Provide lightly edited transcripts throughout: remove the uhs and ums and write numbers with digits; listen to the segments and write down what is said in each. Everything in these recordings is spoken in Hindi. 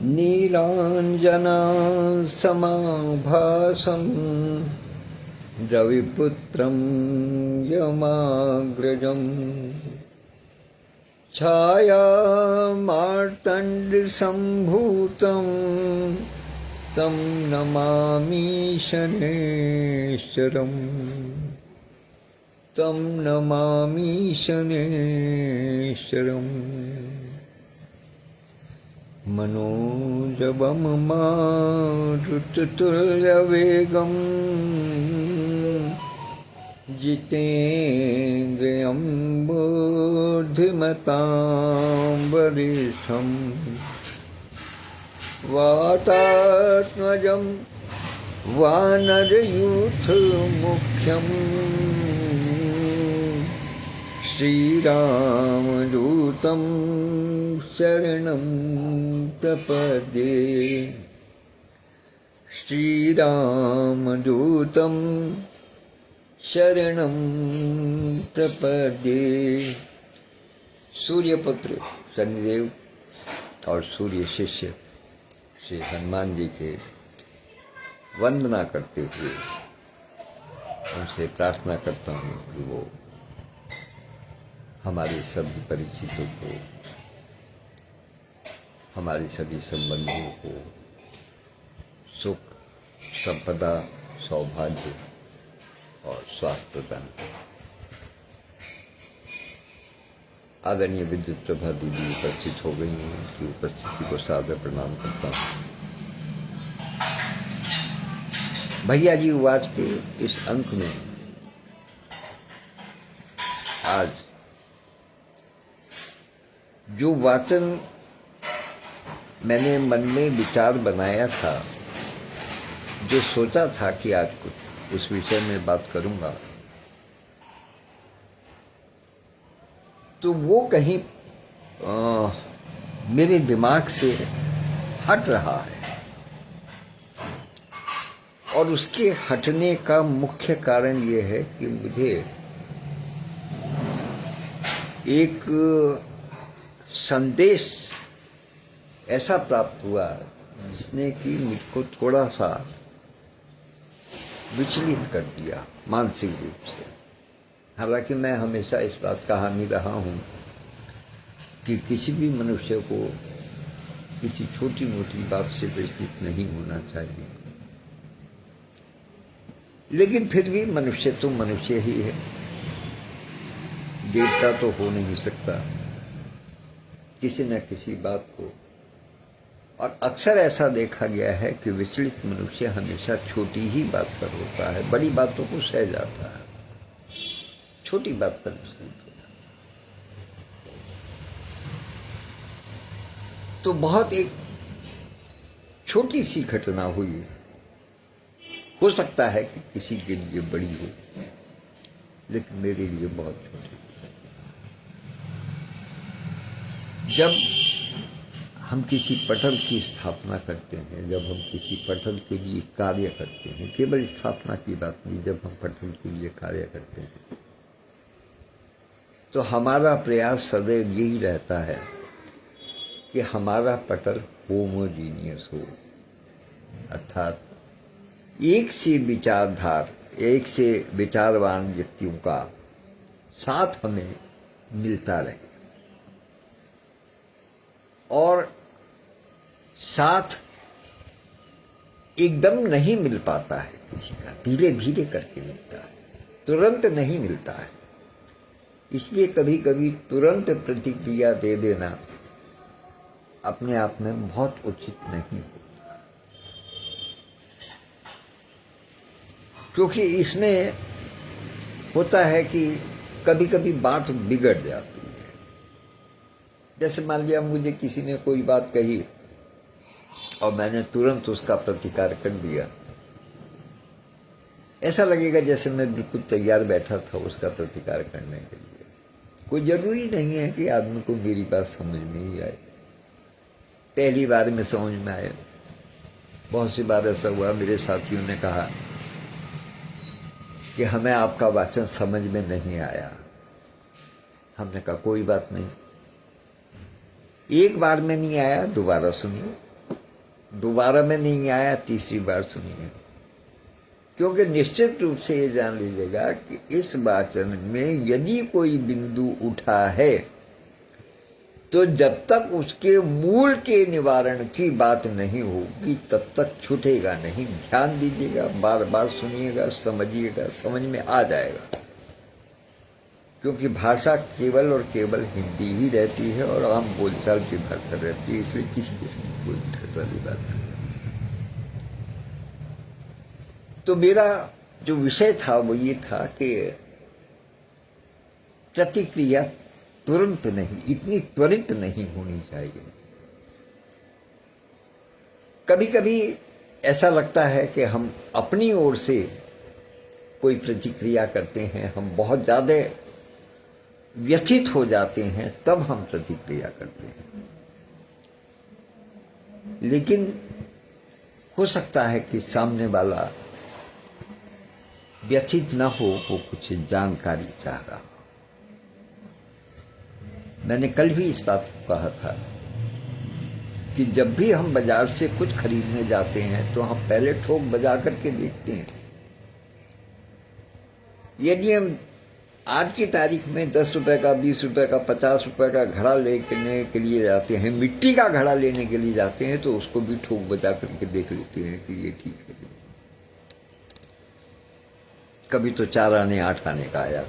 नीलाञ्जनासमाभासं रविपुत्रं यमाग्रजम् छायामार्तण्डसम्भूतं तं नमामि शनैश्चरम् तं नमामि शनैश्चरम् मनोजवं मारुततुल्यवेगं जितेन्द्रियं बुद्धिमतां वरिष्ठं वातात्मजं वानरयूथमुख्यं श्रीरामदूतं शरणं प्रपद्ये श्रीरामदूतं शरणं प्रपद्ये। सूर्यपुत्र शनिदेव और सूर्य शिष्य श्री हनुमान जी के वंदना करते हुए उनसे प्रार्थना करता हूँ कि वो हमारे सभी परिचितों को, हमारे सभी संबंधियों को सुख, संपदा, सौभाग्य और स्वास्थ्य प्रदान करें। आदरणीय विद्युत प्रभा दीदी उपस्थित हो गई हैं, उनकी उपस्थिति को सादर प्रणाम करता हूँ। भैया जी वाच के इस अंक में आज जो वाचन मैंने मन में विचार बनाया था, जो सोचा था कि आज कुछ उस विषय में बात करूंगा, तो वो कहीं मेरे दिमाग से हट रहा है। और उसके हटने का मुख्य कारण ये है कि मुझे एक संदेश ऐसा प्राप्त हुआ जिसने कि मुझको थोड़ा सा विचलित कर दिया मानसिक रूप से। हालांकि मैं हमेशा इस बात का हामी रहा हूं कि किसी भी मनुष्य को किसी छोटी मोटी बात से विचलित नहीं होना चाहिए, लेकिन फिर भी मनुष्य तो मनुष्य ही है, देवता तो हो नहीं सकता। किसी न किसी बात को, और अक्सर ऐसा देखा गया है कि विचलित मनुष्य हमेशा छोटी ही बात पर होता है, बड़ी बातों को सह जाता है, छोटी बात पर विचलित होता है। तो बहुत एक छोटी सी घटना हुई, हो सकता है कि किसी के लिए बड़ी हो, लेकिन मेरे लिए बहुत छोटी। जब हम किसी पटल की स्थापना करते हैं, जब हम किसी पटल के लिए कार्य करते हैं, केवल स्थापना की बात नहीं, जब हम पटल के लिए कार्य करते हैं तो हमारा प्रयास सदैव यही रहता है कि हमारा पटल होमोजीनियस हो, अर्थात एक से विचारवान व्यक्तियों का साथ हमें मिलता रहे, और साथ एकदम नहीं मिल पाता है किसी का, धीरे धीरे करके मिलता है, तुरंत नहीं मिलता है। इसलिए कभी कभी तुरंत प्रतिक्रिया दे देना अपने आप में बहुत उचित नहीं होता, क्योंकि इसमें होता है कि कभी कभी बात बिगड़ जाती है। जैसे मान लिया मुझे किसी ने कोई बात कही और मैंने तुरंत उसका प्रतिकार कर दिया, ऐसा लगेगा जैसे मैं बिल्कुल तैयार बैठा था उसका प्रतिकार करने के लिए। कोई जरूरी नहीं है कि आदमी को मेरी बात समझ में ही आए, पहली बार में समझ में आए। बहुत सी बार ऐसा हुआ, मेरे साथियों ने कहा कि हमें आपका वाचन समझ में नहीं आया। हमने कहा कोई बात नहीं, एक बार में नहीं आया, दोबारा सुनिए, दोबारा में नहीं आया, तीसरी बार सुनिए, क्योंकि निश्चित रूप से ये जान लीजिएगा कि इस वाचन में यदि कोई बिंदु उठा है तो जब तक उसके मूल के निवारण की बात नहीं होगी तब तक छूटेगा नहीं। ध्यान दीजिएगा, बार बार सुनिएगा, समझिएगा, समझ में आ जाएगा, क्योंकि भाषा केवल और केवल हिंदी ही रहती है और आम बोलचाल की भाषा रहती है, इसलिए किसी किस्म की कोई दिक्कत वाली बात नहीं। तो मेरा जो विषय था वो ये था कि प्रतिक्रिया तुरंत नहीं, इतनी त्वरित नहीं होनी चाहिए। कभी कभी ऐसा लगता है कि हम अपनी ओर से कोई प्रतिक्रिया करते हैं, हम बहुत ज्यादा व्यथित हो जाते हैं, तब हम प्रतिक्रिया करते हैं। लेकिन हो सकता है कि सामने वाला व्यथित न हो, वो कुछ जानकारी चाह रहा हो। मैंने कल भी इस बात को कहा था कि जब भी हम बाजार से कुछ खरीदने जाते हैं तो हम पहले ठोक बजा करके देखते हैं। यदि हम आज की तारीख में 10 रुपए का, 20 रुपए का, 50 रुपए का घड़ा लेने के लिए जाते हैं, मिट्टी का घड़ा लेने के लिए जाते हैं, तो उसको भी ठोक बजा करके देख लेते हैं कि ये ठीक है। कभी तो 4 आने 8 आने का आया,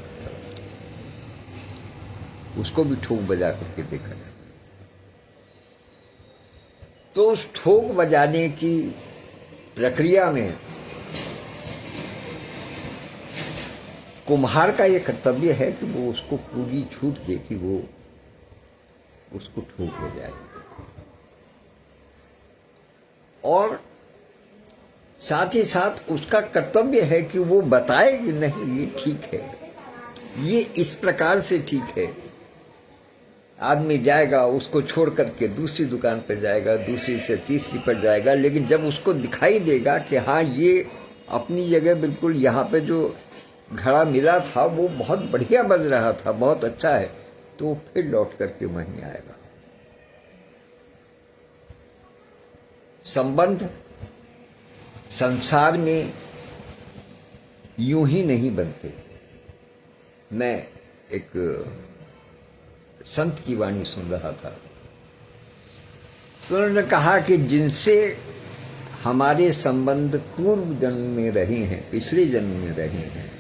उसको भी ठोक बजा करके देखा जाता। तो उस ठोक बजाने की प्रक्रिया में कुम्हार का ये कर्तव्य है कि वो उसको पूरी छूट दे कि वो उसको ठोक बजाए, और साथ ही साथ उसका कर्तव्य है कि वो बताए कि नहीं ये ठीक है, ये इस प्रकार से ठीक है। आदमी जाएगा, उसको छोड़ करके दूसरी दुकान पर जाएगा, दूसरी से तीसरी पर जाएगा, लेकिन जब उसको दिखाई देगा कि हाँ ये अपनी जगह बिल्कुल यहाँ पे जो घड़ा मिला था वो बहुत बढ़िया बज रहा था, बहुत अच्छा है, तो फिर लौट करके वहीं आएगा। संबंध संसार में यूं ही नहीं बनते। मैं एक संत की वाणी सुन रहा था, तो उन्होंने कहा कि जिनसे हमारे संबंध पूर्व जन्म में रहे हैं, पिछले जन्म में रहे हैं,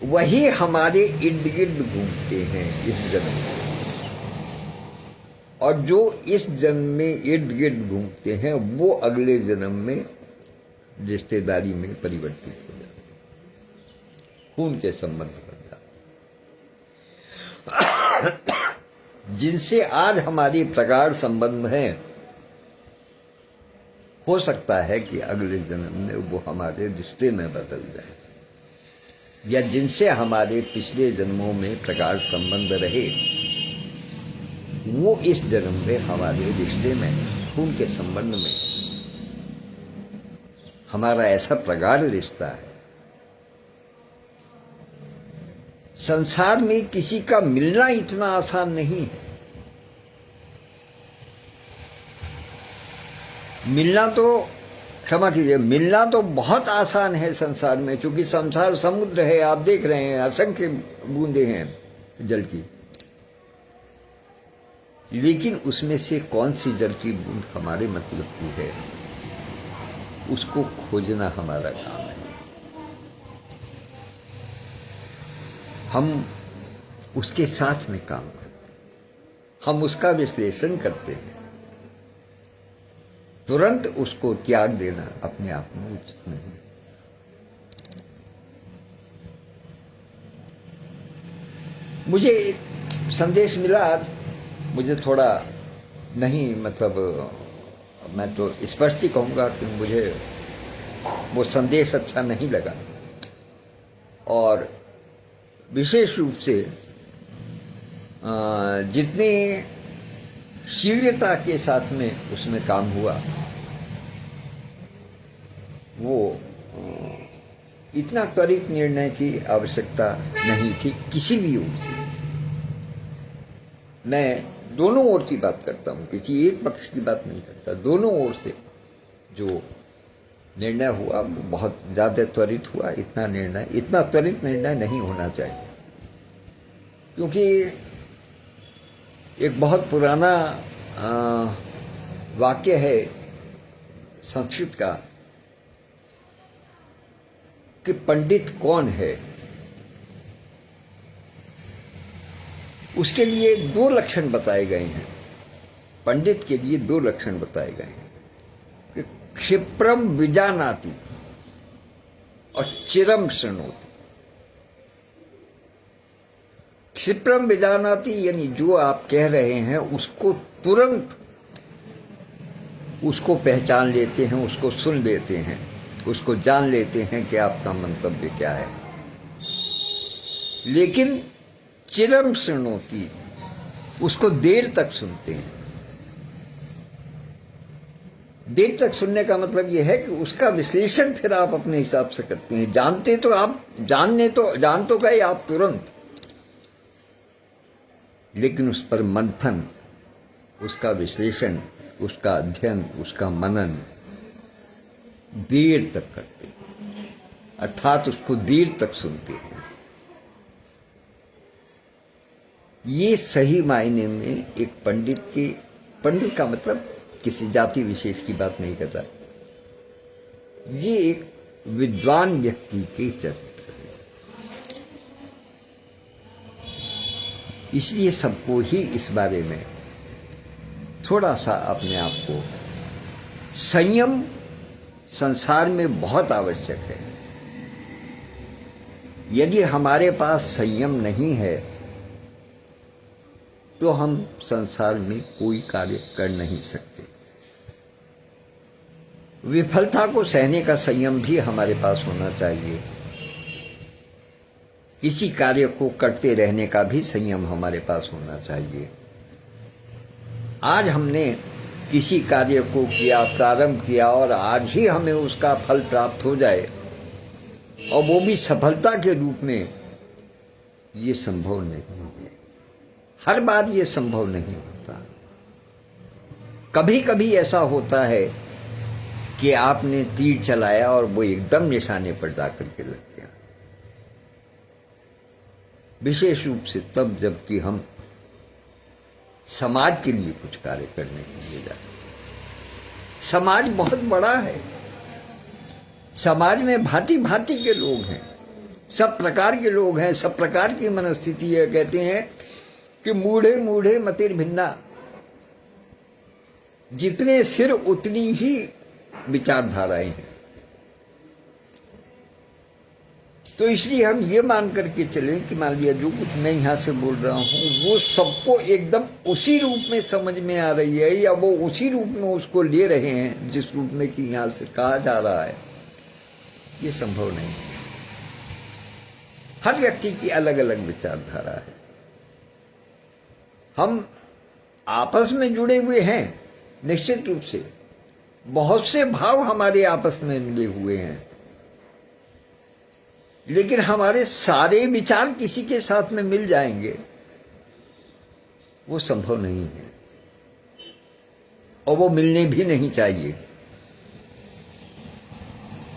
वही हमारे इर्द गिर्द घूमते हैं इस जन्म में, और जो इस जन्म में इर्द गिर्द घूमते हैं वो अगले जन्म में रिश्तेदारी में परिवर्तित हो जाते हैं, खून के संबंध बन जाते। जिनसे आज हमारी प्रगाढ़ संबंध है, हो सकता है कि अगले जन्म में वो हमारे रिश्ते में बदल जाए, या जिनसे हमारे पिछले जन्मों में प्रगाढ़ संबंध रहे वो इस जन्म में हमारे रिश्ते में, खून के संबंध में हमारा ऐसा प्रगाढ़ रिश्ता है। संसार में किसी का मिलना इतना आसान नहीं है। मिलना तो, क्षमा कीजिए, मिलना तो बहुत आसान है संसार में, क्योंकि संसार समुद्र है, आप देख रहे हैं, असंख्य बूंदे हैं जल की, लेकिन उसमें से कौन सी जल की बूंद हमारे मतलब की है, उसको खोजना हमारा काम है। हम उसके साथ में काम करते हैं, हम उसका विश्लेषण करते हैं। तुरंत उसको त्याग देना अपने आप में उचित नहीं। मुझे एक संदेश मिला आज, मुझे थोड़ा नहीं, मतलब मैं तो स्पष्ट ही कहूँगा कि मुझे वो संदेश अच्छा नहीं लगा, और विशेष रूप से जितनी शीघ्रता के साथ में उसमें काम हुआ, वो इतना त्वरित निर्णय की आवश्यकता नहीं थी किसी भी ओर से। मैं दोनों ओर की बात करता हूं, किसी एक पक्ष की बात नहीं करता, दोनों ओर से जो निर्णय हुआ वो बहुत ज्यादा त्वरित हुआ। इतना त्वरित निर्णय नहीं होना चाहिए, क्योंकि एक बहुत पुराना वाक्य है संस्कृत का कि पंडित कौन है। उसके लिए दो लक्षण बताए गए हैं, पंडित के लिए दो लक्षण बताए गए हैं कि क्षिप्रम विजानाति और चिरम शृणोति। क्षिप्रम विजानाति यानी जो आप कह रहे हैं उसको तुरंत उसको पहचान लेते हैं, उसको सुन लेते हैं, उसको जान लेते हैं कि आपका मंतव्य क्या है। लेकिन चिरम शृणोति, उसको देर तक सुनते हैं। देर तक सुनने का मतलब यह है कि उसका विश्लेषण फिर आप अपने हिसाब से करते हैं। जानते तो आप जान तो गए आप तुरंत, लेकिन उस पर मंथन, उसका विश्लेषण, उसका अध्ययन, उसका मनन देर तक करते हैं, अर्थात उसको देर तक सुनते हैं। ये सही मायने में एक पंडित का मतलब किसी जाति विशेष की बात नहीं करता, ये एक विद्वान व्यक्ति के चरित्र है। इसलिए सबको ही इस बारे में थोड़ा सा अपने आप को संयम संसार में बहुत आवश्यक है। यदि हमारे पास संयम नहीं है तो हम संसार में कोई कार्य कर नहीं सकते। विफलता को सहने का संयम भी हमारे पास होना चाहिए। किसी कार्य को करते रहने का भी संयम हमारे पास होना चाहिए। आज हमने किसी कार्य को किया, प्रारंभ किया और आज ही हमें उसका फल प्राप्त हो जाए और वो भी सफलता के रूप में, ये संभव नहीं है। हर बार ये संभव नहीं होता। कभी कभी ऐसा होता है कि आपने तीर चलाया और वो एकदम निशाने पर जाकर के लग गया। विशेष रूप से तब जबकि हम समाज के लिए कुछ कार्य करने के लिए जाते। समाज बहुत बड़ा है, समाज में भांति भांति के लोग हैं, सब प्रकार के लोग हैं, सब प्रकार की मनस्थिति है। कहते हैं कि मूढ़े मूढ़े मतिर भिन्ना, जितने सिर उतनी ही विचारधाराएं हैं। तो इसलिए हम ये मान करके चले कि मान लिया जो कुछ मैं यहां से बोल रहा हूं वो सबको एकदम उसी रूप में समझ में आ रही है, या वो उसी रूप में उसको ले रहे हैं जिस रूप में कि यहां से कहा जा रहा है। ये संभव नहीं है। हर व्यक्ति की अलग अलग विचारधारा है। हम आपस में जुड़े हुए हैं निश्चित रूप से, बहुत से भाव हमारे आपस में मिले हुए हैं, लेकिन हमारे सारे विचार किसी के साथ में मिल जाएंगे वो संभव नहीं है, और वो मिलने भी नहीं चाहिए।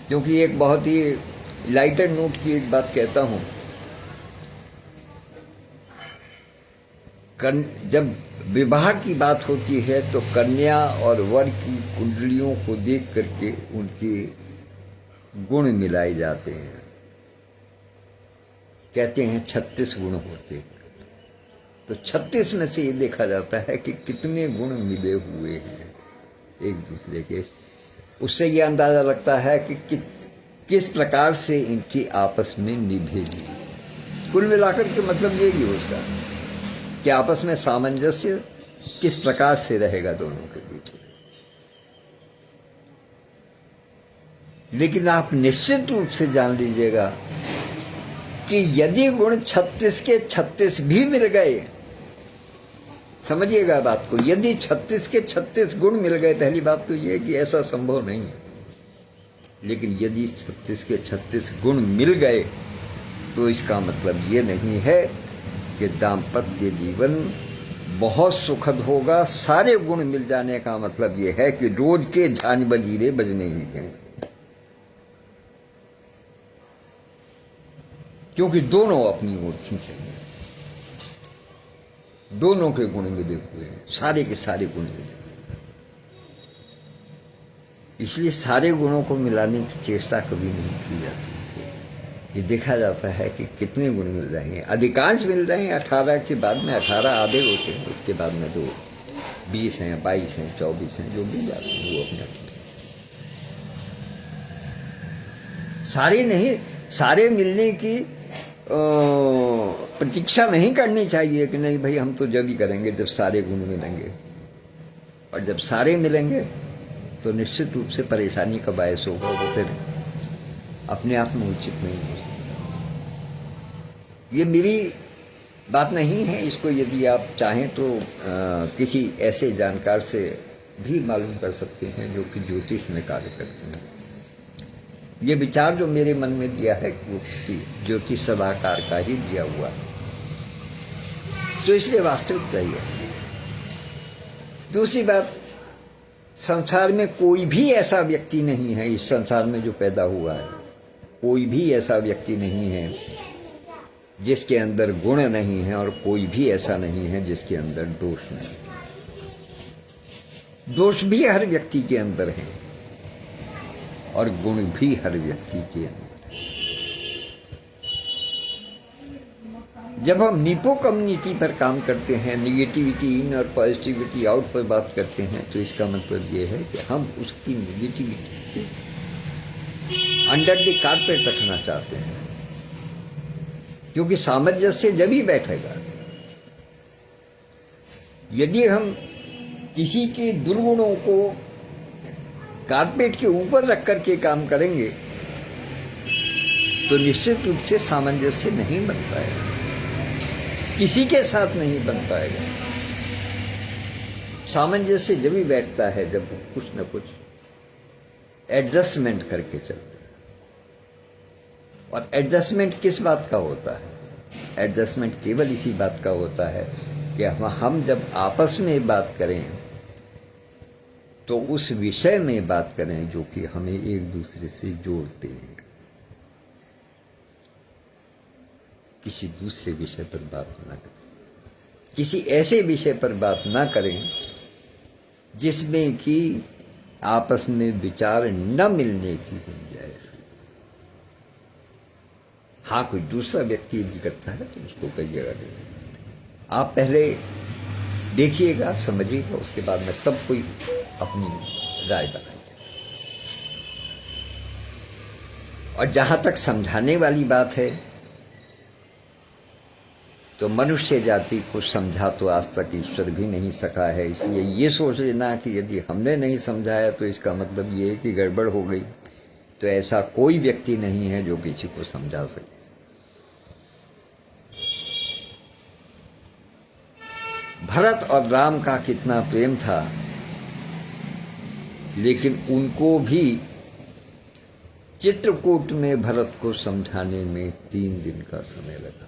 क्योंकि एक बहुत ही लाइटर नोट की एक बात कहता हूं, जब विवाह की बात होती है तो कन्या और वर की कुंडलियों को देख करके उनके गुण मिलाए जाते हैं। कहते हैं 36 गुण होते, तो 36 में से ये देखा जाता है कि कितने गुण मिले हुए हैं एक दूसरे के। उससे ये अंदाजा लगता है कि किस प्रकार से इनकी आपस में निभेगी। कुल मिलाकर के मतलब यही होता है कि आपस में सामंजस्य किस प्रकार से रहेगा दोनों के बीच में। लेकिन आप निश्चित रूप से जान लीजिएगा कि यदि गुण 36 के 36 भी मिल गए, समझिएगा बात को, यदि 36 के 36 गुण मिल गए, पहली बात तो यह है कि ऐसा संभव नहीं है, लेकिन यदि 36 के 36 गुण मिल गए तो इसका मतलब ये नहीं है कि दाम्पत्य जीवन बहुत सुखद होगा। सारे गुण मिल जाने का मतलब यह है कि रोज के झांझ बजीरे बजने ही हैं, क्योंकि दोनों अपनी ओर खींचेंगे। दोनों के गुण मिले हुए हैं, सारे के सारे गुण मिले। इसलिए सारे गुणों को मिलाने की चेष्टा कभी नहीं की जाती। ये देखा जाता है कि कितने गुण मिल रहे हैं। अधिकांश मिल रहे हैं 18 के बाद में। 18 आधे होते हैं, उसके बाद में 2 20 हैं, 22 हैं, 24 हैं, जो भी जाते हैं वो अपने। सारे नहीं, सारे मिलने की प्रतीक्षा नहीं करनी चाहिए कि नहीं भाई हम तो जब ही करेंगे जब सारे गुण मिलेंगे। और जब सारे मिलेंगे तो निश्चित रूप से परेशानी का बायस होगा, वो फिर अपने आप में उचित नहीं हो सकता। ये मेरी बात नहीं है, इसको यदि आप चाहें तो किसी ऐसे जानकार से भी मालूम कर सकते हैं जो कि ज्योतिष में कार्य करते हैं। ये विचार जो मेरे मन में दिया है वो किसी ज्योतिष सलाहकार का ही दिया हुआ है, तो इसलिए वास्तविकता ही है। दूसरी बात, संसार में कोई भी ऐसा व्यक्ति नहीं है, इस संसार में जो पैदा हुआ है कोई भी ऐसा व्यक्ति नहीं है जिसके अंदर गुण नहीं है, और कोई भी ऐसा नहीं है जिसके अंदर दोष नहीं है। दोष भी हर व्यक्ति के अंदर है और गुण भी हर व्यक्ति के अंदर है। जब हम नीपो कम्युनिटी पर काम करते हैं, निगेटिविटी इन और पॉजिटिविटी आउट पर बात करते हैं, तो इसका मतलब ये है कि हम उसकी निगेटिविटी अंडर द कारपेट रखना चाहते हैं, क्योंकि सामंजस्य जब ही बैठेगा। यदि हम किसी के दुर्गुणों को कारपेट के ऊपर रख करके काम करेंगे तो निश्चित रूप से सामंजस्य नहीं बन पाएगा, किसी के साथ नहीं बन पाएगा। सामंजस्य जब भी बैठता है जब कुछ न कुछ एडजस्टमेंट करके चलते हैं। और एडजस्टमेंट किस बात का होता है? एडजस्टमेंट केवल इसी बात का होता है कि हम जब आपस में बात करें तो उस विषय में बात करें जो कि हमें एक दूसरे से जोड़ते हैं, किसी दूसरे विषय पर बात ना करें, किसी ऐसे विषय पर बात ना करें जिसमें कि आपस में विचार न मिलने की गुंजाइश। हाँ, कोई दूसरा व्यक्ति यदि करता है तो उसको कहिएगा नहीं, आप पहले देखिएगा, समझिएगा, उसके बाद में तब कोई अपनी राय बनाइए। और जहां तक समझाने वाली बात है तो मनुष्य जाति को समझा तो आज तक ईश्वर भी नहीं सका है। इसलिए ये सोच लेना कि यदि हमने नहीं समझाया तो इसका मतलब ये है कि गड़बड़ हो गई, तो ऐसा कोई व्यक्ति नहीं है जो किसी को समझा सके। भरत और राम का कितना प्रेम था, लेकिन उनको भी चित्रकूट में भरत को समझाने में 3 दिन का समय लगा।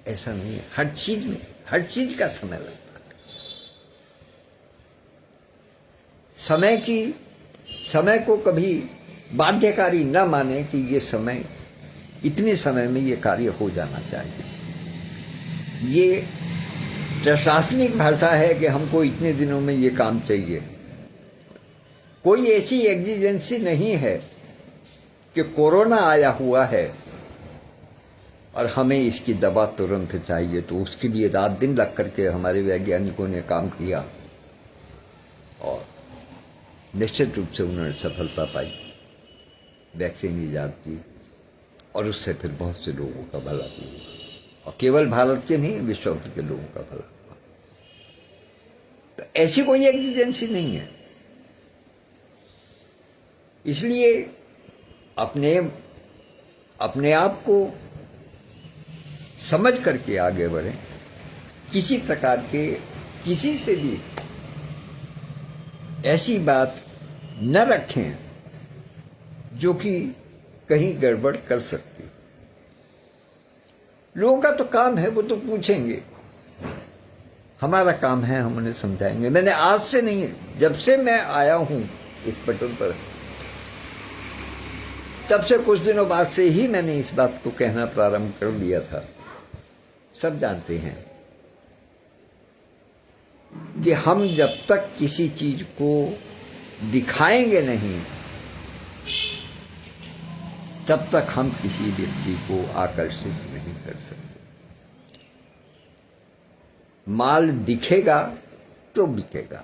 ऐसा नहीं है, हर चीज में हर चीज का समय लगता है। समय को कभी बाध्यकारी न माने कि ये समय, इतने समय में ये कार्य हो जाना चाहिए। ये प्रशासनिक भाषा है कि हमको इतने दिनों में ये काम चाहिए। कोई ऐसी एग्जिजेंसी नहीं है कि कोरोना आया हुआ है और हमें इसकी दवा तुरंत चाहिए, तो उसके लिए रात दिन लग करके हमारे वैज्ञानिकों ने काम किया और निश्चित रूप से उन्होंने सफलता पाई, वैक्सीन ईजाद की, और उससे फिर बहुत से लोगों का भला हुआ, और केवल भारत के नहीं, विश्व भर के लोगों का भला हुआ। तो ऐसी कोई एग्जिजेंसी नहीं है। इसलिए अपने आप को समझ करके आगे बढ़ें। किसी प्रकार के किसी से भी ऐसी बात न रखें जो कि कहीं गड़बड़ कर सकती। लोगों का तो काम है, वो तो पूछेंगे, हमारा काम है हम उन्हें समझाएंगे। मैंने आज से नहीं, जब से मैं आया हूं इस पटल पर, तब से कुछ दिनों बाद से ही मैंने इस बात को कहना प्रारंभ कर दिया था। सब जानते हैं कि हम जब तक किसी चीज को दिखाएंगे नहीं, तब तक हम किसी व्यक्ति को आकर्षित नहीं कर सकते। माल दिखेगा तो बिकेगा।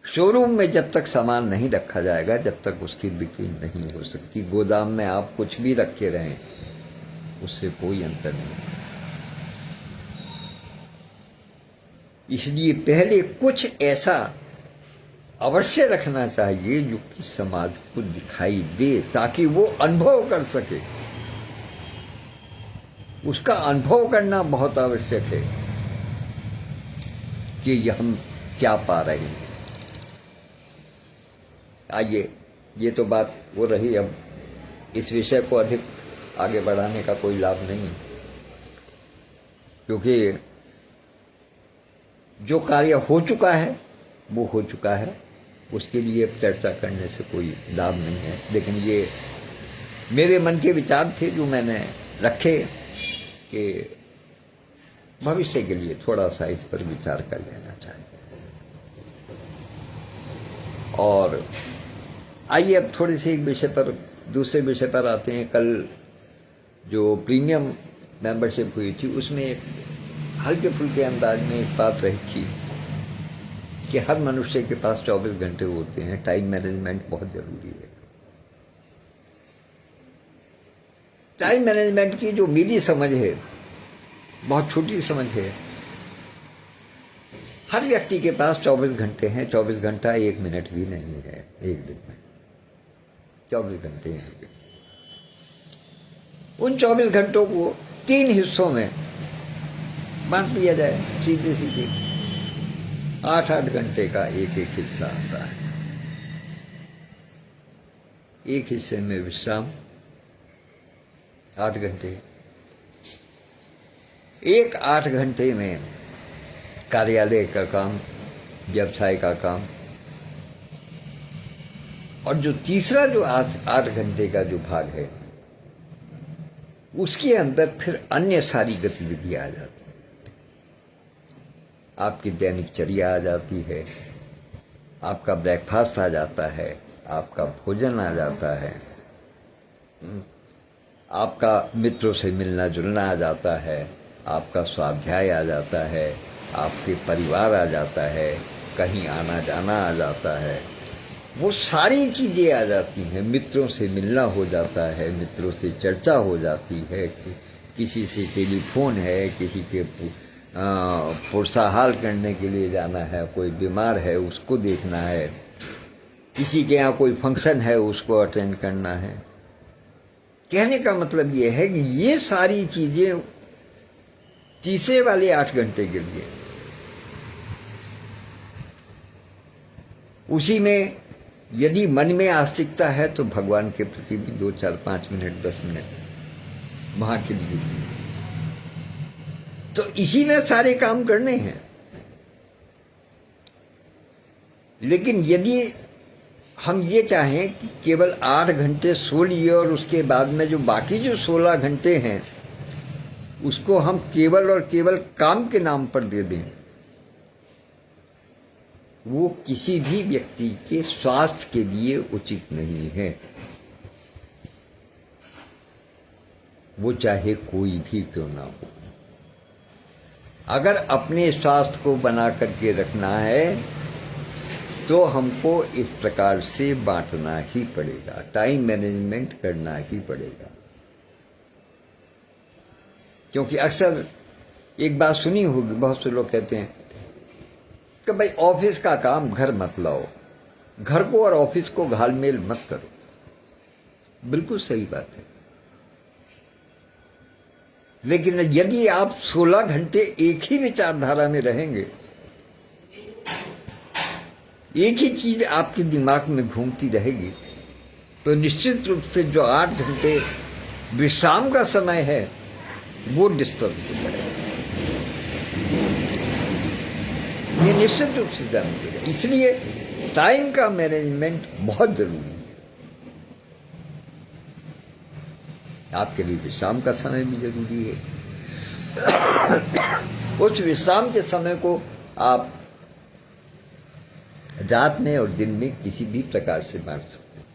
शोरूम में जब तक सामान नहीं रखा जाएगा, जब तक उसकी बिक्री नहीं हो सकती। गोदाम में आप कुछ भी रखे रहें, उससे कोई अंतर नहीं। इसलिए पहले कुछ ऐसा अवश्य रखना चाहिए जो कि समाज को दिखाई दे, ताकि वो अनुभव कर सके। उसका अनुभव करना बहुत आवश्यक है कि ये हम क्या पा रहे हैं। आइए, ये तो बात वो रही। अब इस विषय को अधिक आगे बढ़ाने का कोई लाभ नहीं, क्योंकि जो कार्य हो चुका है वो हो चुका है। उसके लिए चर्चा करने से कोई लाभ नहीं है। लेकिन ये मेरे मन के विचार थे जो मैंने रखे कि भविष्य के लिए थोड़ा सा इस पर विचार कर लेना चाहिए। और आइए अब थोड़े से एक विषय पर, दूसरे विषय पर आते हैं। कल जो प्रीमियम मेंबरशिप हुई थी, उसमें एक हल्के फुल्के अंदाज में एक बात रही थी कि हर मनुष्य के पास 24 घंटे होते हैं। टाइम मैनेजमेंट बहुत जरूरी है। टाइम मैनेजमेंट की जो मेरी समझ है, बहुत छोटी समझ है। हर व्यक्ति के पास 24 घंटे हैं। 24 घंटा 1 मिनट भी नहीं है एक दिन में। 24 घंटे हैं। उन 24 घंटों को 3 हिस्सों में बांट दिया जाए, सीधे सीधे 8-8 घंटे का एक एक हिस्सा आता है। एक हिस्से में विश्राम 8 घंटे, एक 8 घंटे में कार्यालय का काम, व्यवसाय का काम, और जो तीसरा जो 8 घंटे का जो भाग है, उसके अंदर फिर अन्य सारी गतिविधियां आ जाती हैं। आपकी दैनिक चर्या आ जाती है, आपका ब्रेकफास्ट आ जाता है, आपका भोजन आ जाता है, आपका मित्रों से मिलना जुलना आ जाता है, आपका स्वाध्याय आ जाता है, आपके परिवार आ जाता है, कहीं आना जाना आ जाता है। वो सारी चीज़ें आ जाती हैं। मित्रों से मिलना हो जाता है, मित्रों से चर्चा हो जाती है, किसी से टेलीफोन है, किसी के पुरसाहाल करने के लिए जाना है, कोई बीमार है उसको देखना है, किसी के यहाँ कोई फंक्शन है उसको अटेंड करना है। कहने का मतलब ये है कि ये सारी चीज़ें तीसरे वाले 8 घंटे के लिए, उसी में यदि मन में आस्तिकता है तो भगवान के प्रति भी 2, 4, 5 मिनट 10 मिनट वहां के लिए, तो इसी में सारे काम करने हैं। लेकिन यदि हम ये चाहें कि केवल 8 घंटे सो लिए और उसके बाद में जो बाकी जो 16 घंटे हैं उसको हम केवल और केवल काम के नाम पर दे दें, वो किसी भी व्यक्ति के स्वास्थ्य के लिए उचित नहीं है। वो चाहे कोई भी क्यों ना हो। अगर अपने स्वास्थ्य को बना करके रखना है तो हमको इस प्रकार से बांटना ही पड़ेगा, टाइम मैनेजमेंट करना ही पड़ेगा। क्योंकि अक्सर एक बात सुनी होगी, बहुत से लोग कहते हैं कि भाई ऑफिस का काम घर मत लाओ, घर को और ऑफिस को घालमेल मत करो। बिल्कुल सही बात है। लेकिन यदि आप 16 घंटे एक ही विचारधारा में रहेंगे, एक ही चीज आपके दिमाग में घूमती रहेगी, तो निश्चित रूप से जो 8 घंटे विश्राम का समय है वो डिस्टर्ब हो जाएगा। ये निश्चित रूप से ध्यान देगा। इसलिए टाइम का मैनेजमेंट बहुत जरूरी है। आपके लिए विश्राम का समय भी जरूरी है। उस विश्राम के समय को आप रात में और दिन में किसी भी प्रकार से बांट सकते हैं।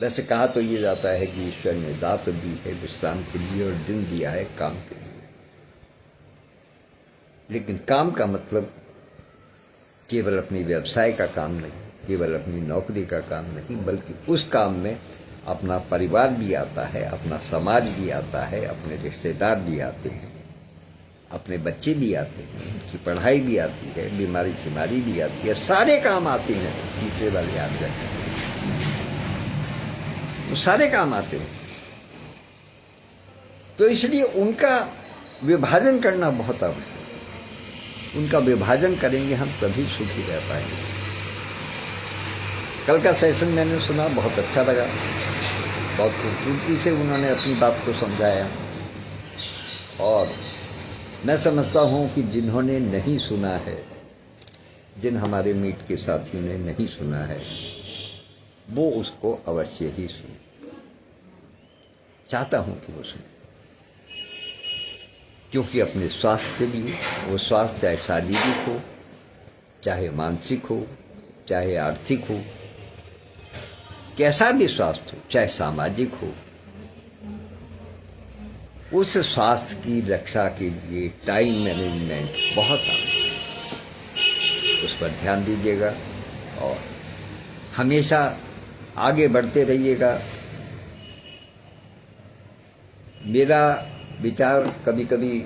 वैसे कहा तो ये जाता है कि ईश्वर ने रात दी है विश्राम के लिए और दिन दिया है काम के लिए। लेकिन काम का मतलब केवल अपनी व्यवसाय का काम नहीं, केवल अपनी नौकरी का काम नहीं, बल्कि उस काम में अपना परिवार भी आता है, अपना समाज भी आता है, अपने रिश्तेदार भी आते हैं, अपने बच्चे भी आते हैं, उनकी पढ़ाई भी आती है, बीमारी शिमारी भी आती है, सारे काम आते हैं। तीसरे वाले याद रखें, वो सारे काम आते हैं। तो इसलिए उनका विभाजन करना बहुत आवश्यक है। उनका विभाजन करेंगे हम तभी सुखी रह पाएंगे। कल का सेशन मैंने सुना, बहुत अच्छा लगा। बहुत खूबसूरती से उन्होंने अपनी बात को समझाया। और मैं समझता हूं कि जिन्होंने नहीं सुना है, जिन हमारे मीट के साथियों ने नहीं सुना है, वो उसको अवश्य ही सुने। चाहता हूं कि वो सुने, क्योंकि अपने स्वास्थ्य के लिए, वो स्वास्थ्य चाहे शारीरिक हो, चाहे मानसिक हो, चाहे आर्थिक हो, कैसा भी स्वास्थ्य हो, चाहे सामाजिक हो, उस स्वास्थ्य की रक्षा के लिए टाइम मैनेजमेंट बहुत आवश्यक है। उस पर ध्यान दीजिएगा और हमेशा आगे बढ़ते रहिएगा। मेरा विचार कभी कभी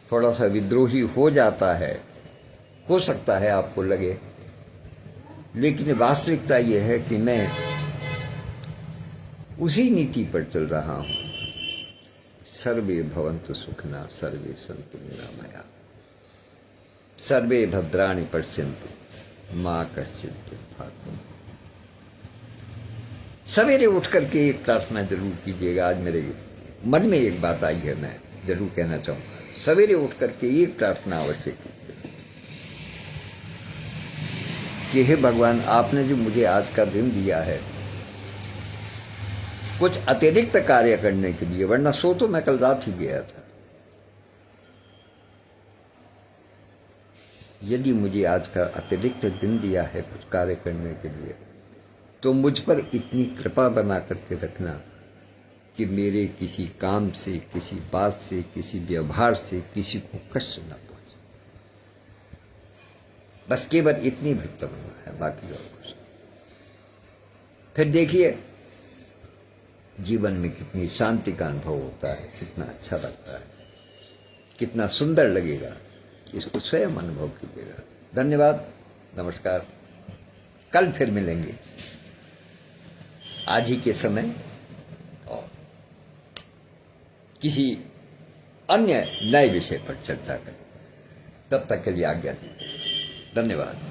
थोड़ा सा विद्रोही हो जाता है, हो सकता है आपको लगे, लेकिन वास्तविकता यह है कि मैं उसी नीति पर चल रहा हूं। सर्वे भवन्तु सुखिनः, सर्वे सन्तु निरामया, सर्वे भद्राणि पश्यन्तु मा कश्चित् दुःखात्। सवेरे उठ करके एक प्रार्थना जरूर कीजिएगा। आज मेरे मन में एक बात आई है, मैं जरूर कहना चाहूंगा। सवेरे उठ करके एक प्रार्थना अवश्य कीजिए कि हे भगवान, आपने जो मुझे आज का दिन दिया है कुछ अतिरिक्त कार्य करने के लिए, वरना सो तो मैं कल रात ही गया था। यदि मुझे आज का अतिरिक्त दिन दिया है कुछ कार्य करने के लिए, तो मुझ पर इतनी कृपा बना करके रखना कि मेरे किसी काम से, किसी बात से, किसी व्यवहार से किसी को कष्ट न पहुंचे। बस केवल इतनी भक्त बनना है, बाकी और कुछ। फिर देखिए जीवन में कितनी शांति का अनुभव होता है, कितना अच्छा लगता है, कितना सुंदर लगेगा। इसको स्वयं अनुभव कीजिएगा। धन्यवाद, नमस्कार। कल फिर मिलेंगे आज ही के समय और किसी अन्य नए विषय पर चर्चा करें। तब तक के लिए आज्ञा दीजिए। धन्यवाद।